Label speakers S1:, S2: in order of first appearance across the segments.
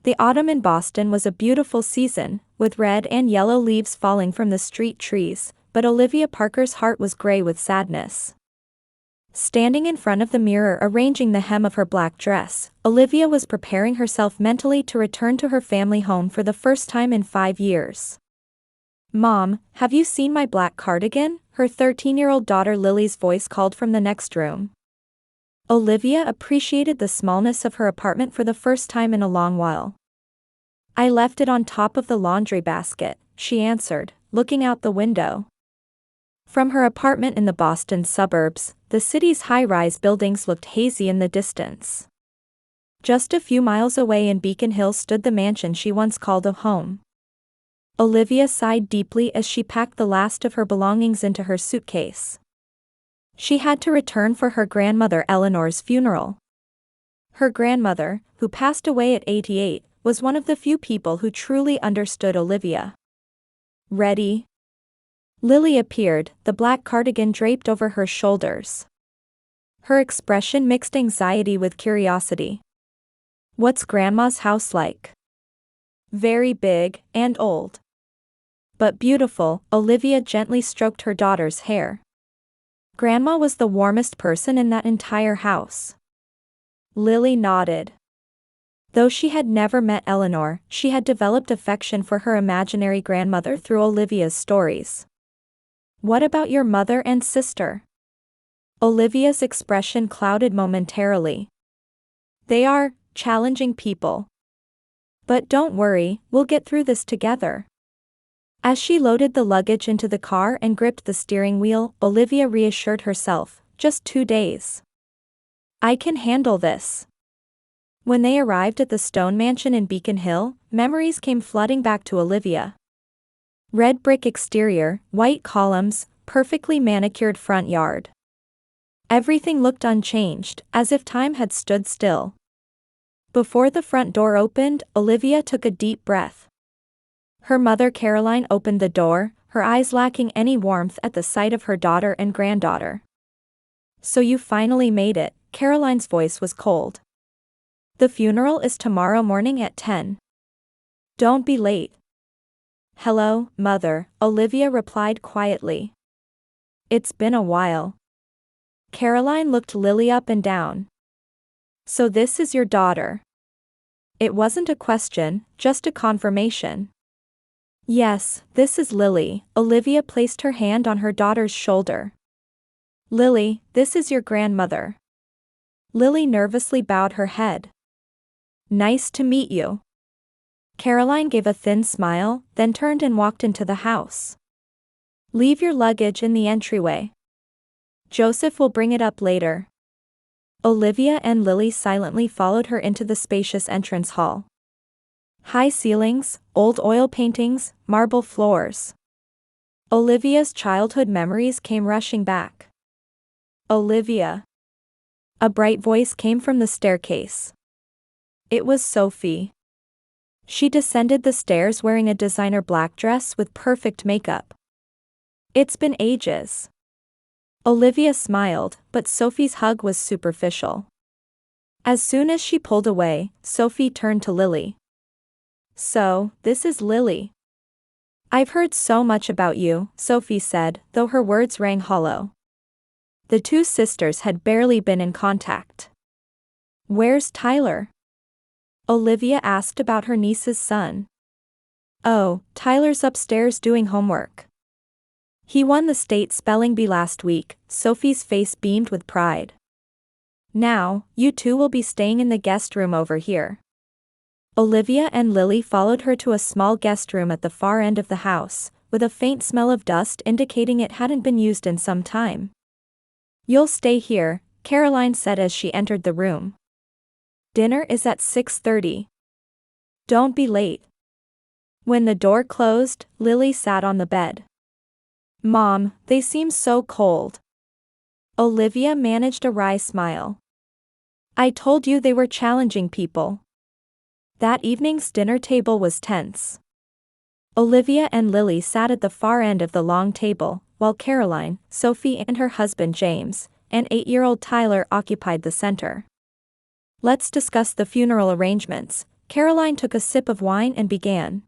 S1: The autumn in Boston was a beautiful season, with red and yellow leaves falling from the street trees, but Olivia Parker's heart was gray with sadness. Standing in front of the mirror arranging the hem of her black dress, Olivia was preparing herself mentally to return to her family home for the first time in 5 years. "Mom, have you seen my black cardigan?" her 13-year-old daughter Lily's voice called from the next room. Olivia appreciated the smallness of her apartment for the first time in a long while. "I left it on top of the laundry basket," she answered, looking out the window. From her apartment in the Boston suburbs, the city's high-rise buildings looked hazy in the distance. Just a few miles away in Beacon Hill stood the mansion she once called a home. Olivia sighed deeply as she packed the last of her belongings into her suitcase. She had to return for her grandmother Eleanor's funeral. Her grandmother, who passed away at 88, was one of the few people who truly understood Olivia. "Ready?" Lily appeared, the black cardigan draped over her shoulders. Her expression mixed anxiety with curiosity. "What's Grandma's house like?" "Very big, and old. But beautiful," Olivia gently stroked her daughter's hair. "Grandma was the warmest person in that entire house." Lily nodded. Though she had never met Eleanor, she had developed affection for her imaginary grandmother through Olivia's stories. "What about your mother and sister?" Olivia's expression clouded momentarily. "They are challenging people. But don't worry, we'll get through this together." As she loaded the luggage into the car and gripped the steering wheel, Olivia reassured herself, "Just 2 days. I can handle this." When they arrived at the stone mansion in Beacon Hill, memories came flooding back to Olivia. Red brick exterior, white columns, perfectly manicured front yard. Everything looked unchanged, as if time had stood still. Before the front door opened, Olivia took a deep breath. Her mother Caroline opened the door, her eyes lacking any warmth at the sight of her daughter and granddaughter. "So you finally made it," Caroline's voice was cold. "The funeral is tomorrow morning at 10. Don't be late." "Hello, Mother," Olivia replied quietly. "It's been a while." Caroline looked Lily up and down. "So this is your daughter?" It wasn't a question, just a confirmation. "Yes, this is Lily." Olivia placed her hand on her daughter's shoulder. "Lily, this is your grandmother." Lily nervously bowed her head. "Nice to meet you." Caroline gave a thin smile, then turned and walked into the house. "Leave your luggage in the entryway. Joseph will bring it up later." Olivia and Lily silently followed her into the spacious entrance hall. High ceilings, old oil paintings, marble floors. Olivia's childhood memories came rushing back. "Olivia." A bright voice came from the staircase. It was Sophie. She descended the stairs wearing a designer black dress with perfect makeup. "It's been ages." Olivia smiled, but Sophie's hug was superficial. As soon as she pulled away, Sophie turned to Lily. "So, this is Lily. I've heard so much about you," Sophie said, though her words rang hollow. The two sisters had barely been in contact. "Where's Tyler?" Olivia asked about her niece's son. "Oh, Tyler's upstairs doing homework. He won the state spelling bee last week." Sophie's face beamed with pride. "Now, you two will be staying in the guest room over here." Olivia and Lily followed her to a small guest room at the far end of the house, with a faint smell of dust indicating it hadn't been used in some time. "You'll stay here," Caroline said as she entered the room. "Dinner is at 6:30. Don't be late." When the door closed, Lily sat on the bed. "Mom, they seem so cold." Olivia managed a wry smile. "I told you they were challenging people." That evening's dinner table was tense. Olivia and Lily sat at the far end of the long table, while Caroline, Sophie and her husband James, and 8-year-old Tyler occupied the center. "Let's discuss the funeral arrangements," Caroline took a sip of wine and began.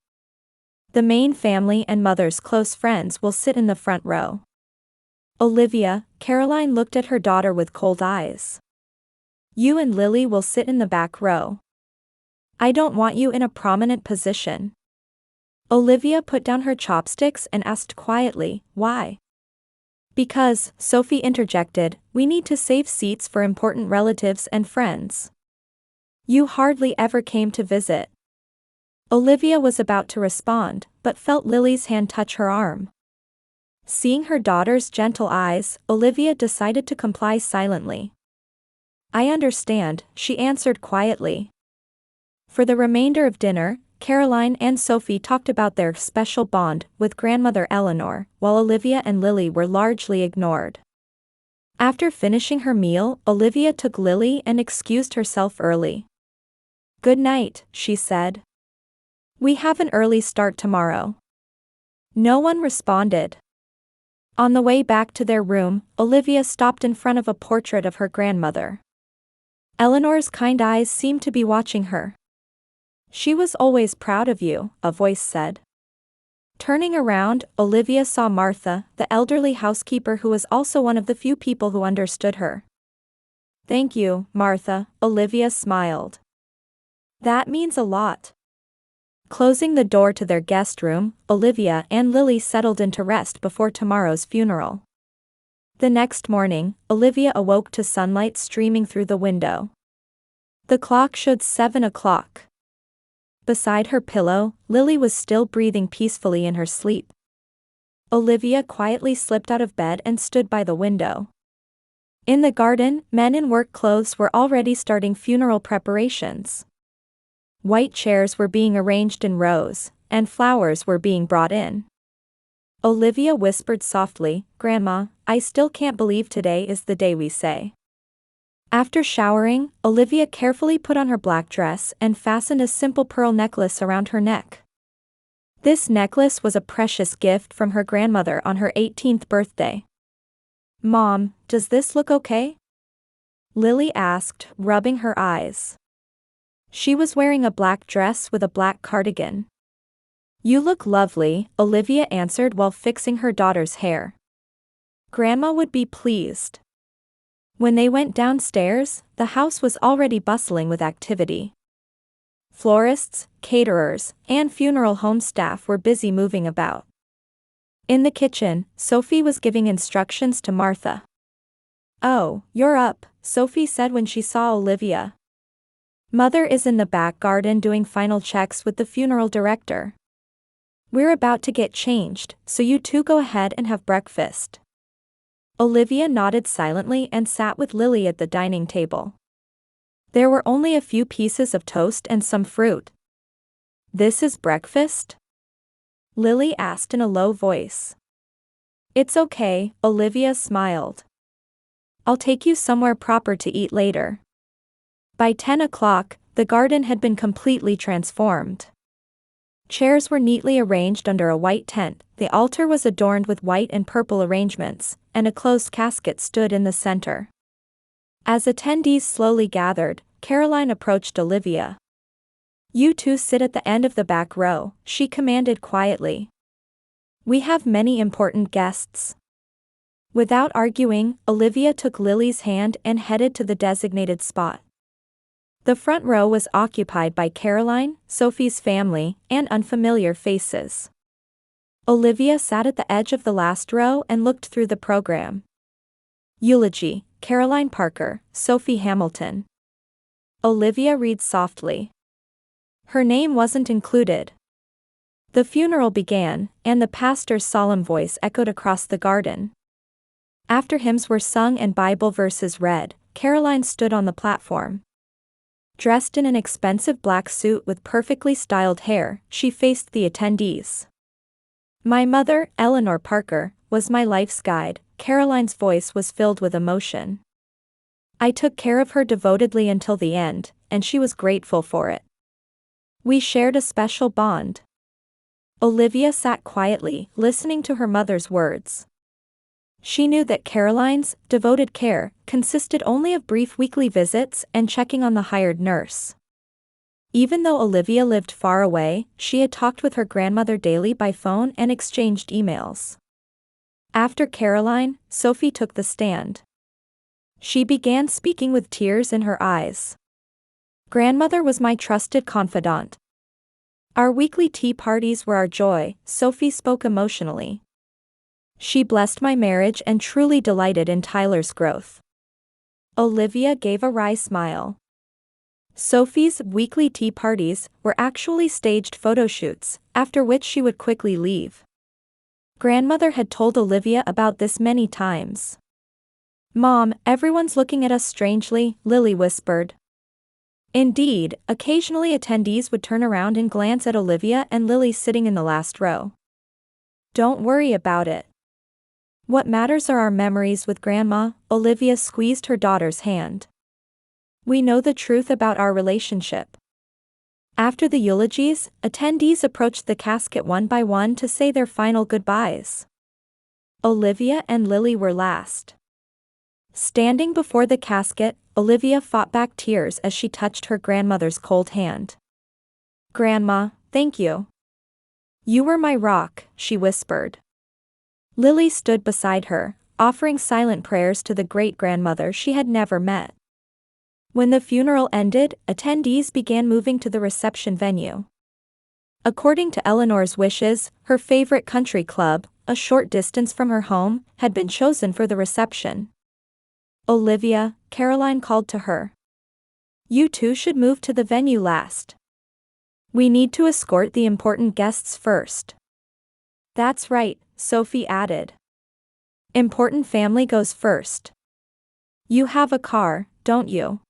S1: The main family and mother's close friends will sit in the front row. Olivia, Caroline looked at her daughter with cold eyes. You and Lily will sit in the back row. I don't want you in a prominent position. Olivia put down her chopsticks and asked quietly, why? Because, Sophie interjected, we need to save seats for important relatives and friends. You hardly ever came to visit. Olivia was about to respond, but felt Lily's hand touch her arm. Seeing her daughter's gentle eyes, Olivia decided to comply silently. I understand, she answered quietly. For the remainder of dinner, Caroline and Sophie talked about their special bond with grandmother Eleanor, while Olivia and Lily were largely ignored. After finishing her meal, Olivia took Lily and excused herself early. Good night, she said. We have an early start tomorrow. No one responded. On the way back to their room, Olivia stopped in front of a portrait of her grandmother. Eleanor's kind eyes seemed to be watching her. She was always proud of you, a voice said. Turning around, Olivia saw Martha, the elderly housekeeper who was also one of the few people who understood her. Thank you, Martha, Olivia smiled. That means a lot. Closing the door to their guest room, Olivia and Lily settled into rest before tomorrow's funeral. The next morning, Olivia awoke to sunlight streaming through the window. The clock showed 7 o'clock. Beside her pillow, Lily was still breathing peacefully in her sleep. Olivia quietly slipped out of bed and stood by the window. In the garden, men in work clothes were already starting funeral preparations. White chairs were being arranged in rows, and flowers were being brought in. Olivia whispered softly, Grandma, I still can't believe today is the day we say. After showering, Olivia carefully put on her black dress and fastened a simple pearl necklace around her neck. This necklace was a precious gift from her grandmother on her 18th birthday. Mom, does this look okay? Lily asked, rubbing her eyes. She was wearing a black dress with a black cardigan. You look lovely, Olivia answered while fixing her daughter's hair. Grandma would be pleased. When they went downstairs, the house was already bustling with activity. Florists, caterers, and funeral home staff were busy moving about. In the kitchen, Sophie was giving instructions to Martha. Oh, you're up, Sophie said when she saw Olivia. Mother is in the back garden doing final checks with the funeral director. We're about to get changed, so you two go ahead and have breakfast. Olivia nodded silently and sat with Lily at the dining table. There were only a few pieces of toast and some fruit. This is breakfast? Lily asked in a low voice. It's okay, Olivia smiled. I'll take you somewhere proper to eat later. By 10 o'clock, the garden had been completely transformed. Chairs were neatly arranged under a white tent, the altar was adorned with white and purple arrangements, and a closed casket stood in the center. As attendees slowly gathered, Caroline approached Olivia. You two sit at the end of the back row, she commanded quietly. We have many important guests. Without arguing, Olivia took Lily's hand and headed to the designated spot. The front row was occupied by Caroline, Sophie's family, and unfamiliar faces. Olivia sat at the edge of the last row and looked through the program. Eulogy, Caroline Parker, Sophie Hamilton. Olivia read softly. Her name wasn't included. The funeral began, and the pastor's solemn voice echoed across the garden. After hymns were sung and Bible verses read, Caroline stood on the platform. Dressed in an expensive black suit with perfectly styled hair, she faced the attendees. My mother, Eleanor Parker, was my life's guide. Caroline's voice was filled with emotion. I took care of her devotedly until the end, and she was grateful for it. We shared a special bond. Olivia sat quietly, listening to her mother's words. She knew that Caroline's devoted care consisted only of brief weekly visits and checking on the hired nurse. Even though Olivia lived far away, she had talked with her grandmother daily by phone and exchanged emails. After Caroline, Sophie took the stand. She began speaking with tears in her eyes. Grandmother was my trusted confidant. Our weekly tea parties were our joy, Sophie spoke emotionally. She blessed my marriage and truly delighted in Tyler's growth. Olivia gave a wry smile. Sophie's weekly tea parties were actually staged photo shoots, after which she would quickly leave. Grandmother had told Olivia about this many times. "Mom, everyone's looking at us strangely," Lily whispered. Indeed, occasionally attendees would turn around and glance at Olivia and Lily sitting in the last row. "Don't worry about it. What matters are our memories with Grandma," Olivia squeezed her daughter's hand. "We know the truth about our relationship." After the eulogies, attendees approached the casket one by one to say their final goodbyes. Olivia and Lily were last. Standing before the casket, Olivia fought back tears as she touched her grandmother's cold hand. "Grandma, thank you. You were my rock," she whispered. Lily stood beside her, offering silent prayers to the great-grandmother she had never met. When the funeral ended, attendees began moving to the reception venue. According to Eleanor's wishes, her favorite country club, a short distance from her home, had been chosen for the reception. "Olivia," Caroline called to her. "You two should move to the venue last. We need to escort the important guests first." "That's right," Sophie added. "Important family goes first. You have a car, don't you?"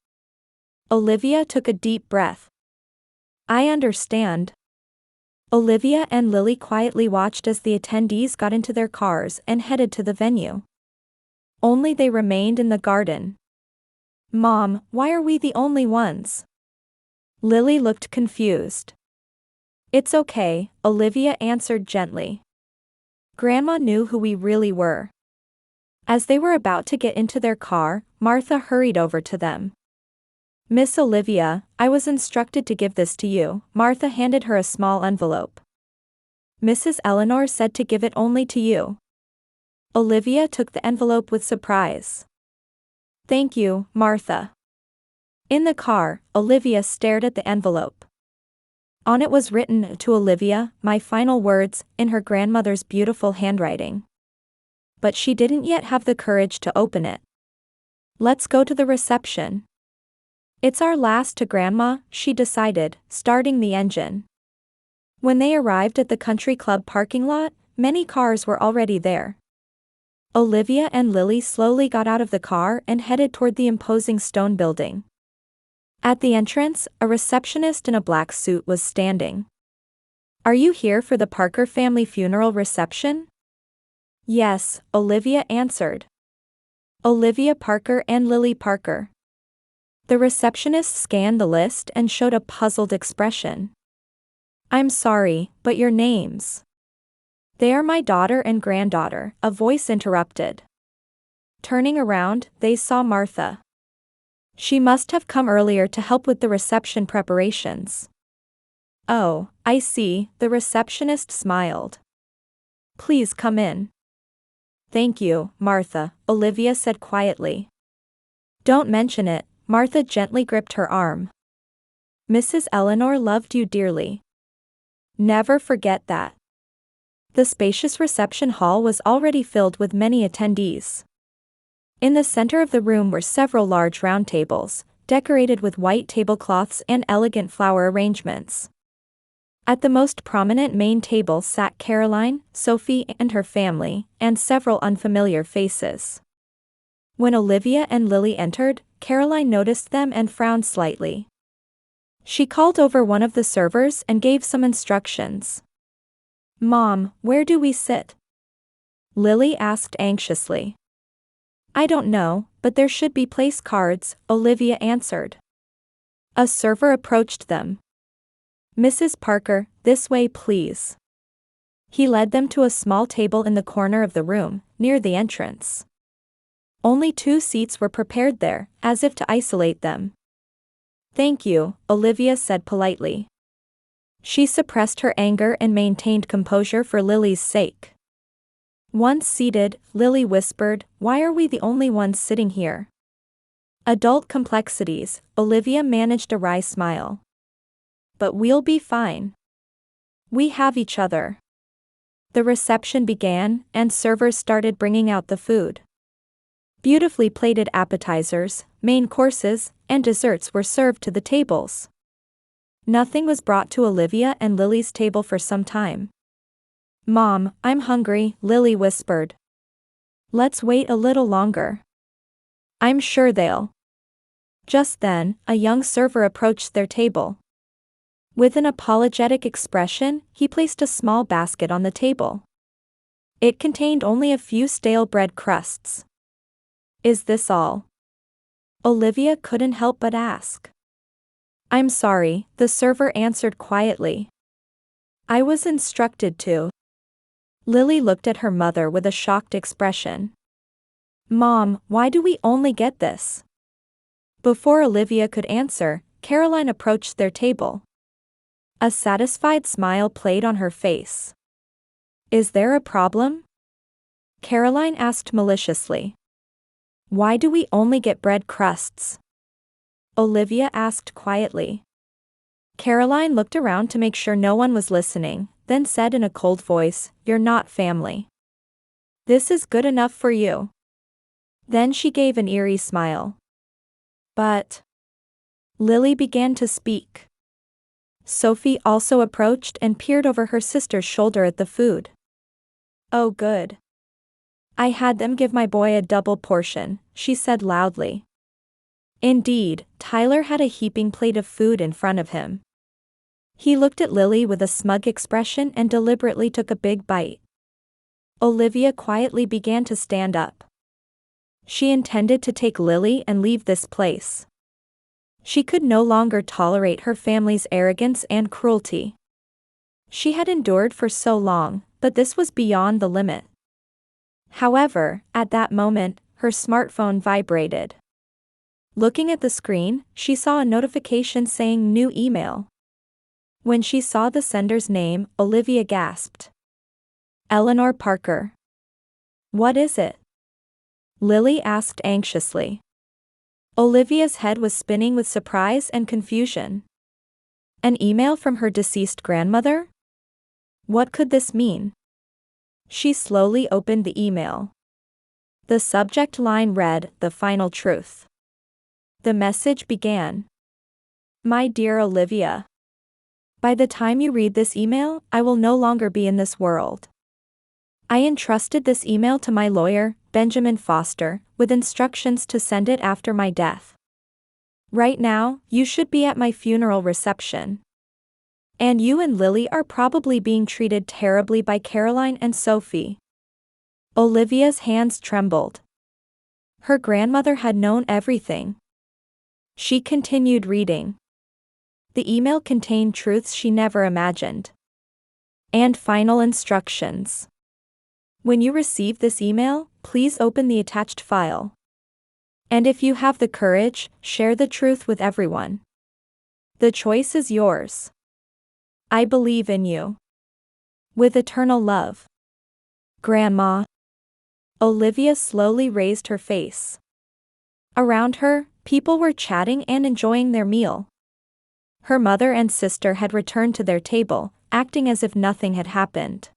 S1: Olivia took a deep breath. "I understand." Olivia and Lily quietly watched as the attendees got into their cars and headed to the venue. Only they remained in the garden. "Mom, why are we the only ones?" Lily looked confused. "It's okay," Olivia answered gently. "Grandma knew who we really were." As they were about to get into their car, Martha hurried over to them. "Miss Olivia, I was instructed to give this to you." Martha handed her a small envelope. "Mrs. Eleanor said to give it only to you." Olivia took the envelope with surprise. "Thank you, Martha." In the car, Olivia stared at the envelope. On it was written, "To Olivia, my final words," in her grandmother's beautiful handwriting. But she didn't yet have the courage to open it. "Let's go to the reception. It's our last to Grandma," she decided, starting the engine. When they arrived at the country club parking lot, many cars were already there. Olivia and Lily slowly got out of the car and headed toward the imposing stone building. At the entrance, a receptionist in a black suit was standing. "Are you here for the Parker family funeral reception?" "Yes," Olivia answered. "Olivia Parker and Lily Parker." The receptionist scanned the list and showed a puzzled expression. "I'm sorry, but your names?" "They are my daughter and granddaughter," a voice interrupted. Turning around, they saw Martha. She must have come earlier to help with the reception preparations. "Oh, I see," the receptionist smiled. "Please come in." "Thank you, Martha," Olivia said quietly. "Don't mention it," Martha gently gripped her arm. "Mrs. Eleanor loved you dearly. Never forget that." The spacious reception hall was already filled with many attendees. In the center of the room were several large round tables, decorated with white tablecloths and elegant flower arrangements. At the most prominent main table sat Caroline, Sophie and her family, and several unfamiliar faces. When Olivia and Lily entered, Caroline noticed them and frowned slightly. She called over one of the servers and gave some instructions. "Mom, where do we sit?" Lily asked anxiously. "I don't know, but there should be place cards," Olivia answered. A server approached them. "Mrs. Parker, this way please." He led them to a small table in the corner of the room, near the entrance. Only 2 seats were prepared there, as if to isolate them. Thank you, Olivia said politely. She suppressed her anger and maintained composure for Lily's sake. Once seated, Lily whispered, "Why are we the only ones sitting here?" Adult complexities, Olivia managed a wry smile. But we'll be fine. We have each other. The reception began, and servers started bringing out the food. Beautifully plated appetizers, main courses, and desserts were served to the tables. Nothing was brought to Olivia and Lily's table for some time. "Mom, I'm hungry," Lily whispered. "Let's wait a little longer. I'm sure they'll." Just then, a young server approached their table. With an apologetic expression, he placed a small basket on the table. It contained only a few stale bread crusts. "Is this all?" Olivia couldn't help but ask. "I'm sorry," the server answered quietly. "I was instructed to." Lily looked at her mother with a shocked expression. "Mom, why do we only get this?" Before Olivia could answer, Caroline approached their table. A satisfied smile played on her face. "Is there a problem?" Caroline asked maliciously. "Why do we only get bread crusts?" Olivia asked quietly. Caroline looked around to make sure no one was listening, then said in a cold voice, "You're not family. This is good enough for you." Then she gave an eerie smile. "But..." Lily began to speak. Sophie also approached and peered over her sister's shoulder at the food. "Oh good. I had them give my boy a double portion," she said loudly. Indeed, Tyler had a heaping plate of food in front of him. He looked at Lily with a smug expression and deliberately took a big bite. Olivia quietly began to stand up. She intended to take Lily and leave this place. She could no longer tolerate her family's arrogance and cruelty. She had endured for so long, but this was beyond the limit. However, at that moment, her smartphone vibrated. Looking at the screen, she saw a notification saying "New email." When she saw the sender's name, Olivia gasped. "Eleanor Parker." "What is it?" Lily asked anxiously. Olivia's head was spinning with surprise and confusion. An email from her deceased grandmother? What could this mean? She slowly opened the email. The subject line read, "The Final Truth." The message began. "My dear Olivia. By the time you read this email, I will no longer be in this world. I entrusted this email to my lawyer, Benjamin Foster, with instructions to send it after my death. Right now, you should be at my funeral reception. And you and Lily are probably being treated terribly by Caroline and Sophie." Olivia's hands trembled. Her grandmother had known everything. She continued reading. The email contained truths she never imagined. And final instructions. "When you receive this email, please open the attached file. And if you have the courage, share the truth with everyone. The choice is yours. I believe in you. With eternal love. Grandma." Olivia slowly raised her face. Around her, people were chatting and enjoying their meal. Her mother and sister had returned to their table, acting as if nothing had happened.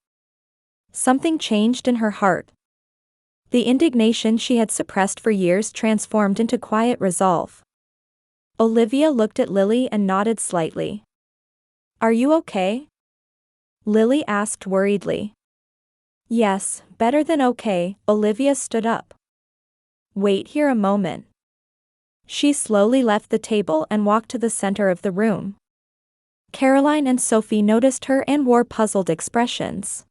S1: Something changed in her heart. The indignation she had suppressed for years transformed into quiet resolve. Olivia looked at Lily and nodded slightly. "Are you okay?" Lily asked worriedly. "Yes, better than okay." Olivia stood up. "Wait here a moment." She slowly left the table and walked to the center of the room. Caroline and Sophie noticed her and wore puzzled expressions.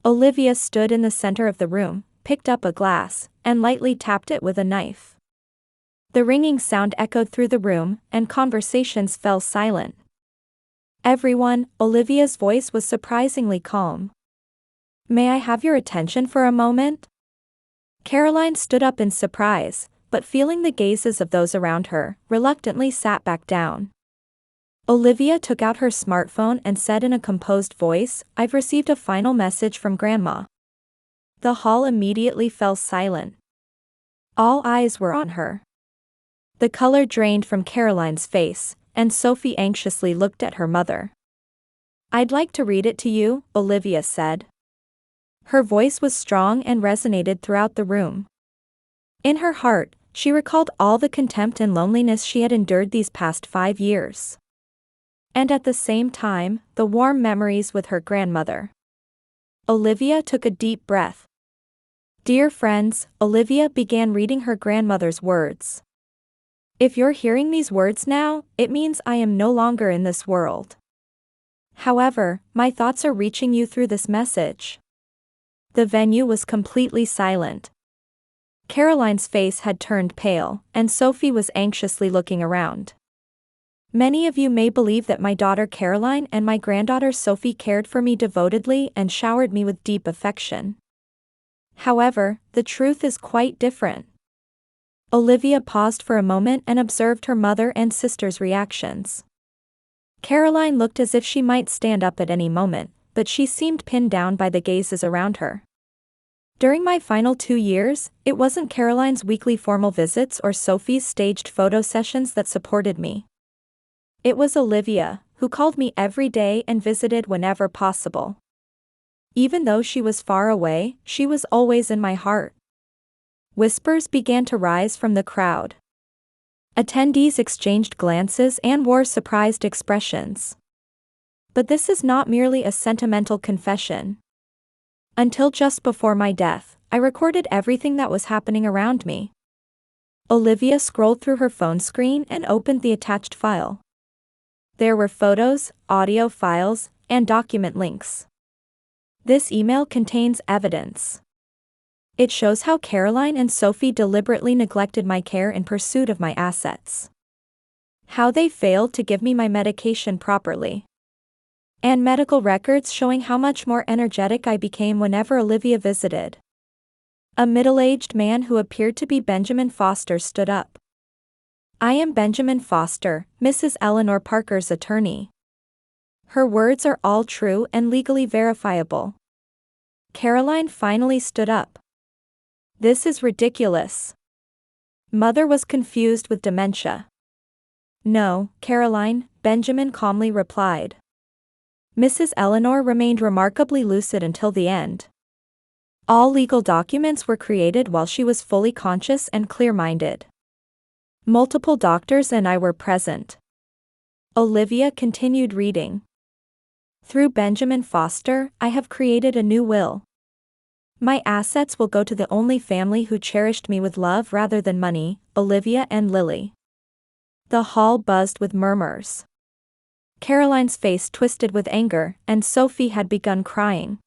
S1: Olivia stood in the center of the room, picked up a glass, and lightly tapped it with a knife. The ringing sound echoed through the room, and conversations fell silent. "Everyone," Olivia's voice was surprisingly calm. "May I have your attention for a moment?" Caroline stood up in surprise, but feeling the gazes of those around her, reluctantly sat back down. Olivia took out her smartphone and said in a composed voice, "I've received a final message from Grandma." The hall immediately fell silent. All eyes were on her. The color drained from Caroline's face, and Sophie anxiously looked at her mother. "I'd like to read it to you," Olivia said. Her voice was strong and resonated throughout the room. In her heart, she recalled all the contempt and loneliness she had endured these past 5 years. And at the same time, the warm memories with her grandmother. Olivia took a deep breath. "Dear friends," Olivia began reading her grandmother's words. "If you're hearing these words now, it means I am no longer in this world. However, my thoughts are reaching you through this message." The venue was completely silent. Caroline's face had turned pale, and Sophie was anxiously looking around. "Many of you may believe that my daughter Caroline and my granddaughter Sophie cared for me devotedly and showered me with deep affection. However, the truth is quite different." Olivia paused for a moment and observed her mother and sister's reactions. Caroline looked as if she might stand up at any moment, but she seemed pinned down by the gazes around her. "During my final 2 years, it wasn't Caroline's weekly formal visits or Sophie's staged photo sessions that supported me. It was Olivia, who called me every day and visited whenever possible. Even though she was far away, she was always in my heart." Whispers began to rise from the crowd. Attendees exchanged glances and wore surprised expressions. "But this is not merely a sentimental confession. Until just before my death, I recorded everything that was happening around me." Olivia scrolled through her phone screen and opened the attached file. There were photos, audio files, and document links. "This email contains evidence. It shows how Caroline and Sophie deliberately neglected my care in pursuit of my assets. How they failed to give me my medication properly. And medical records showing how much more energetic I became whenever Olivia visited." A middle-aged man who appeared to be Benjamin Foster stood up. "I am Benjamin Foster, Mrs. Eleanor Parker's attorney. Her words are all true and legally verifiable." Caroline finally stood up. "This is ridiculous." Mother was confused with dementia. "No, Caroline," Benjamin calmly replied. Mrs. Eleanor remained remarkably lucid until the end. All legal documents were created while she was fully conscious and clear-minded. Multiple doctors and I were present." Olivia continued reading. "Through Benjamin Foster, I have created a new will. My assets will go to the only family who cherished me with love rather than money, Olivia and Lily." The hall buzzed with murmurs. Caroline's face twisted with anger, and Sophie had begun crying.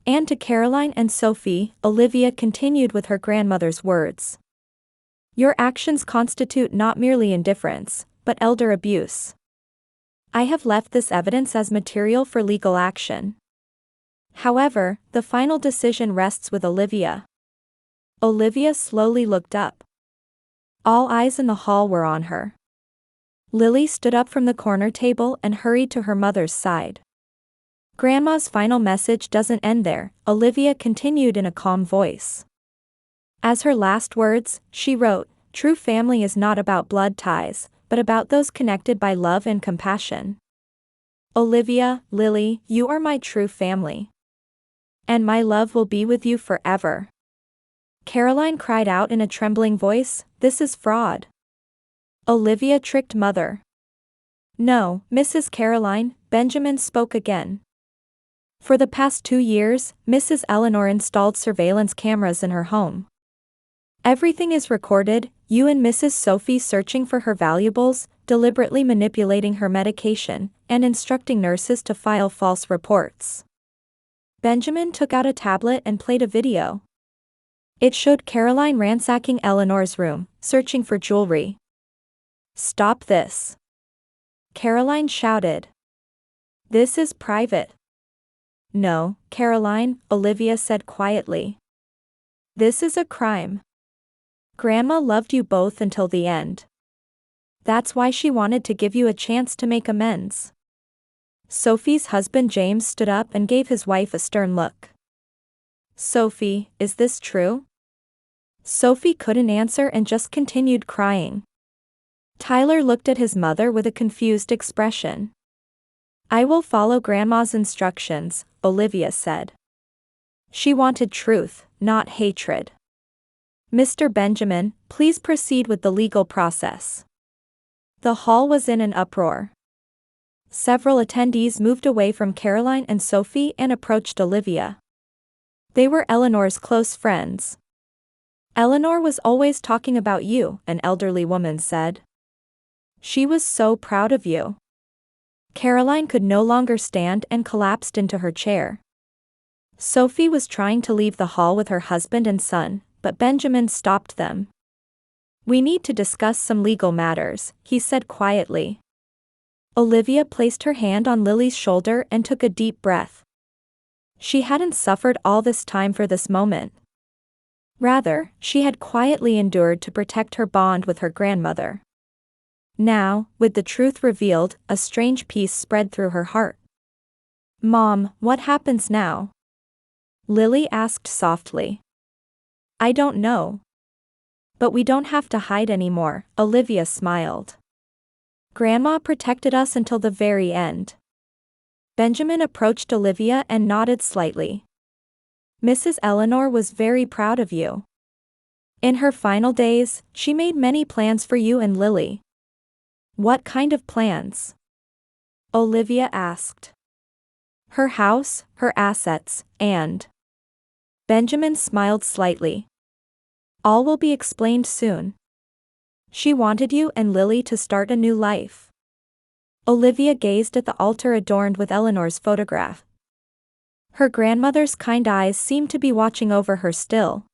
S1: And to Caroline and Sophie, Olivia continued with her grandmother's words. "Your actions constitute not merely indifference, but elder abuse. I have left this evidence as material for legal action. However, the final decision rests with Olivia." Olivia slowly looked up. All eyes in the hall were on her. Lily stood up from the corner table and hurried to her mother's side. "Grandma's final message doesn't end there," Olivia continued in a calm voice. As her last words, she wrote, "True family is not about blood ties, but about those connected by love and compassion. Olivia, Lily, you are my true family. And my love will be with you forever." Caroline cried out in a trembling voice, "This is fraud." Olivia tricked mother. "No, Mrs. Caroline," Benjamin spoke again. "For the past 2 years, Mrs. Eleanor installed surveillance cameras in her home. Everything is recorded, you and Mrs. Sophie searching for her valuables, deliberately manipulating her medication, and instructing nurses to file false reports." Benjamin took out a tablet and played a video. It showed Caroline ransacking Eleanor's room, searching for jewelry. "Stop this!" Caroline shouted. "This is private." "No, Caroline," Olivia said quietly. "This is a crime. Grandma loved you both until the end. That's why she wanted to give you a chance to make amends. Sophie's husband James stood up and gave his wife a stern look. Sophie, is this true? Sophie couldn't answer and just continued crying. Tyler looked at his mother with a confused expression. I will follow Grandma's instructions, Olivia said. She wanted truth, not hatred. Mr. Benjamin, please proceed with the legal process. The hall was in an uproar. Several attendees moved away from Caroline and Sophie and approached Olivia. They were Eleanor's close friends. Eleanor was always talking about you, an elderly woman said. She was so proud of you. Caroline could no longer stand and collapsed into her chair. Sophie was trying to leave the hall with her husband and son, but Benjamin stopped them. We need to discuss some legal matters, he said quietly. Olivia placed her hand on Lily's shoulder and took a deep breath. She hadn't suffered all this time for this moment. Rather, she had quietly endured to protect her bond with her grandmother. Now, with the truth revealed, a strange peace spread through her heart. Mom, what happens now? Lily asked softly. I don't know. But we don't have to hide anymore, Olivia smiled. Grandma protected us until the very end. Benjamin approached Olivia and nodded slightly. Mrs. Eleanor was very proud of you. In her final days, she made many plans for you and Lily. What kind of plans? Olivia asked. Her house, her assets, and... Benjamin smiled slightly. All will be explained soon. She wanted you and Lily to start a new life. Olivia gazed at the altar adorned with Eleanor's photograph. Her grandmother's kind eyes seemed to be watching over her still.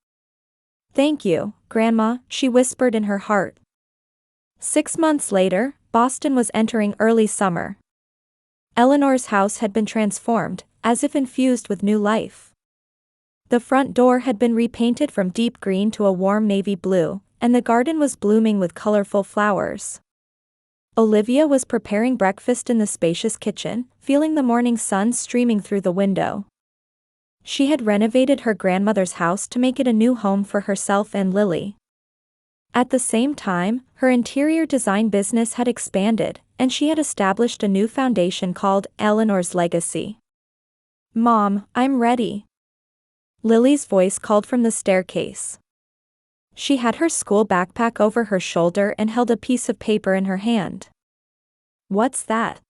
S1: Thank you, Grandma, she whispered in her heart. 6 months later, Boston was entering early summer. Eleanor's house had been transformed, as if infused with new life. The front door had been repainted from deep green to a warm navy blue, and the garden was blooming with colorful flowers. Olivia was preparing breakfast in the spacious kitchen, feeling the morning sun streaming through the window. She had renovated her grandmother's house to make it a new home for herself and Lily. At the same time, her interior design business had expanded, and she had established a new foundation called Eleanor's Legacy. Mom, I'm ready. Lily's voice called from the staircase. She had her school backpack over her shoulder and held a piece of paper in her hand. What's that?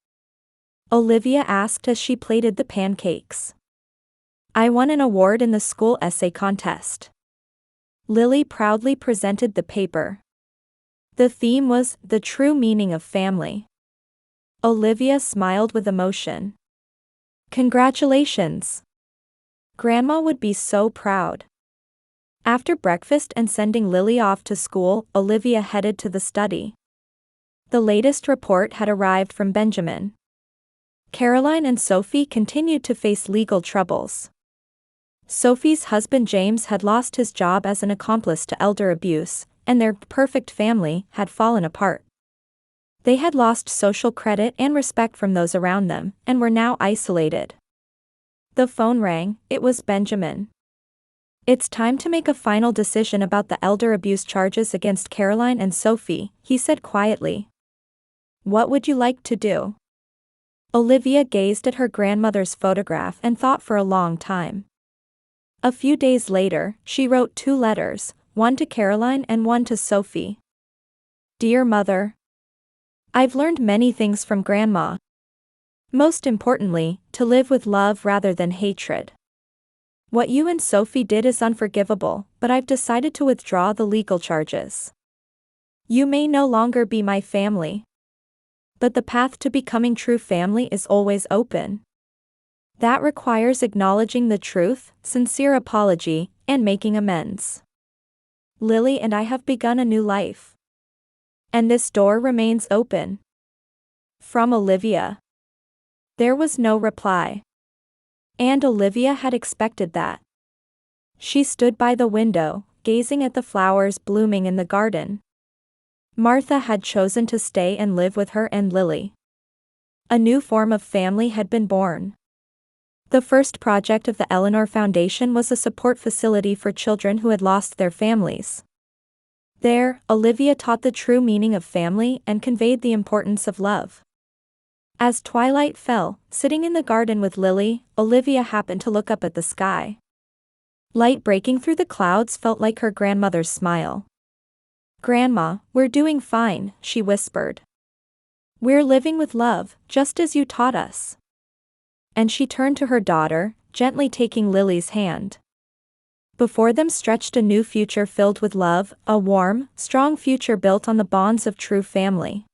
S1: Olivia asked as she plated the pancakes. I won an award in the school essay contest. Lily proudly presented the paper. The theme was the true meaning of family. Olivia smiled with emotion. Congratulations! Grandma would be so proud. After breakfast and sending Lily off to school, Olivia headed to the study. The latest report had arrived from Benjamin. Caroline and Sophie continued to face legal troubles. Sophie's husband James had lost his job as an accomplice to elder abuse, and their perfect family had fallen apart. They had lost social credit and respect from those around them, and were now isolated. The phone rang. It was Benjamin. It's time to make a final decision about the elder abuse charges against Caroline and Sophie, he said quietly. What would you like to do? Olivia gazed at her grandmother's photograph and thought for a long time. A few days later, she wrote 2 letters, one to Caroline and one to Sophie. Dear Mother, I've learned many things from Grandma. Most importantly, to live with love rather than hatred. What you and Sophie did is unforgivable, but I've decided to withdraw the legal charges. You may no longer be my family. But the path to becoming true family is always open. That requires acknowledging the truth, sincere apology, and making amends. Lily and I have begun a new life. And this door remains open. From Olivia. There was no reply. And Olivia had expected that. She stood by the window, gazing at the flowers blooming in the garden. Martha had chosen to stay and live with her and Lily. A new form of family had been born. The first project of the Eleanor Foundation was a support facility for children who had lost their families. There, Olivia taught the true meaning of family and conveyed the importance of love. As twilight fell, sitting in the garden with Lily, Olivia happened to look up at the sky. Light breaking through the clouds felt like her grandmother's smile. "Grandma, we're doing fine," she whispered. "We're living with love, just as you taught us." And she turned to her daughter, gently taking Lily's hand. Before them stretched a new future filled with love, a warm, strong future built on the bonds of true family.